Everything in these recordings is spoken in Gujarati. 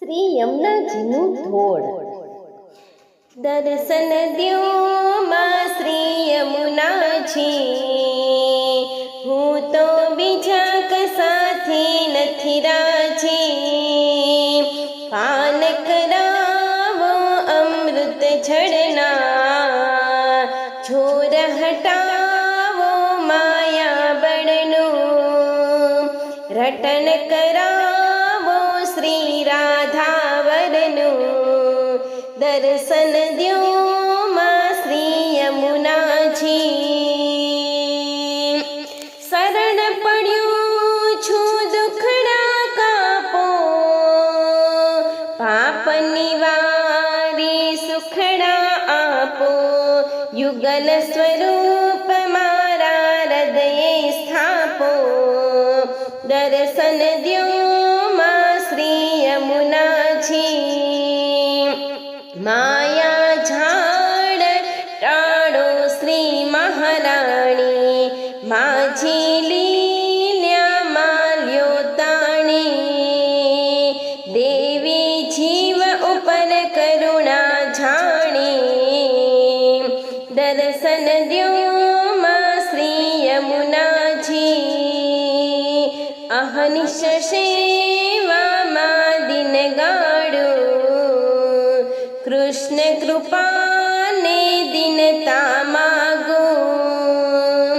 શ્રી યમુનાજીનું ધોળ. દર્શન દ્યો માં શ્રી યમુનાજી, હું તો બીજા કસાથી નથી રાજી. પાન કરાવો અમૃત ઝરણા, છોર હટાવો માયા બળનું, રટન કરાવો શ્રી રાધાવરનું. દર્શન દ્યો માં શ્રી યમુનાજી, શરણ પડ્યું છું દુખડા કાપો, પાપ નિવારી સુખડા આપો. યુગલ સ્વરૂપ મારા હૃદયે સ્થાપો, દર્શન દ્યો માં શ્રી યમુનાજી. માયા ઝાડ ટાળો શ્રી મહારાણી, माझी લીલ્યા માલ્યો તાણી. દેવી જીવ ઉપર કરુણા જાણી, દર્શન દ્યો માં શ્રી યમુનાજી. અહનિશ સેવામાં દિન ગાડું, કૃષ્ણ કૃપાને દિનતા માગું.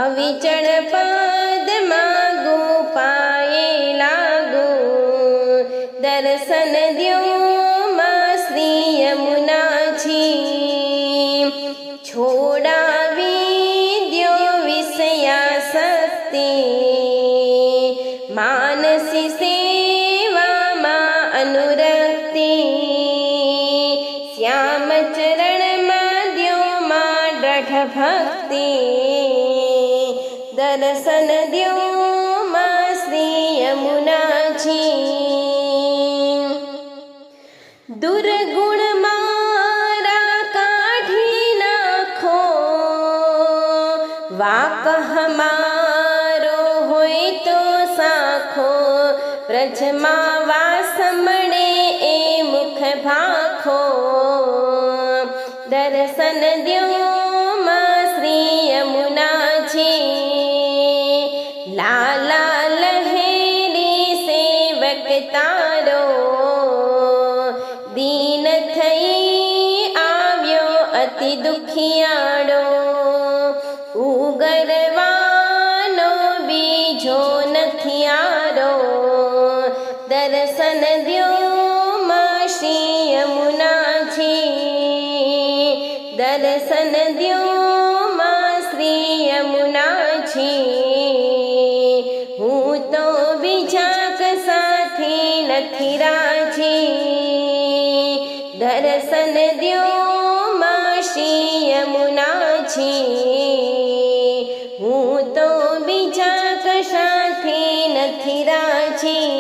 અવિચળ પદ માગું પાયે લાગું, દર્શન દ્યો માં શ્રી યમુનાજી. છોડાવી દ્યો વિષયાસક્તિ, માનસી સેવામાં અનુરક્તિ. શ્યામ ચરણમાં દ્યો માં દ્રઢ ભક્તિ, દર્શન દ્યો માં શ્રી યમુનાજી. દુર્ગુણ મારા કાઢી નાખો, વાક હમારો હોય તો સાખો. વ્રજમાં વાસ મળે એ મુખ ભાખો, દર્શન દ્યો માં શ્રી યમુનાજી. લાલા લહેરી સેવક તારો, દીન થઈ આવ્યો અતિ દુખિયાળો. ઉગરવાનો બીજો નથી આરો, દર્શન દ્યો માં શ્રી યમુનાજી. દર્શન દ્યો માં શ્રી યમુનાજી. હું તો બીજા કસાથી નથી રાજી, દર્શન દ્યો માં શ્રી યમુનાજી. હું તો બીજા કસાથી નથી રાજી,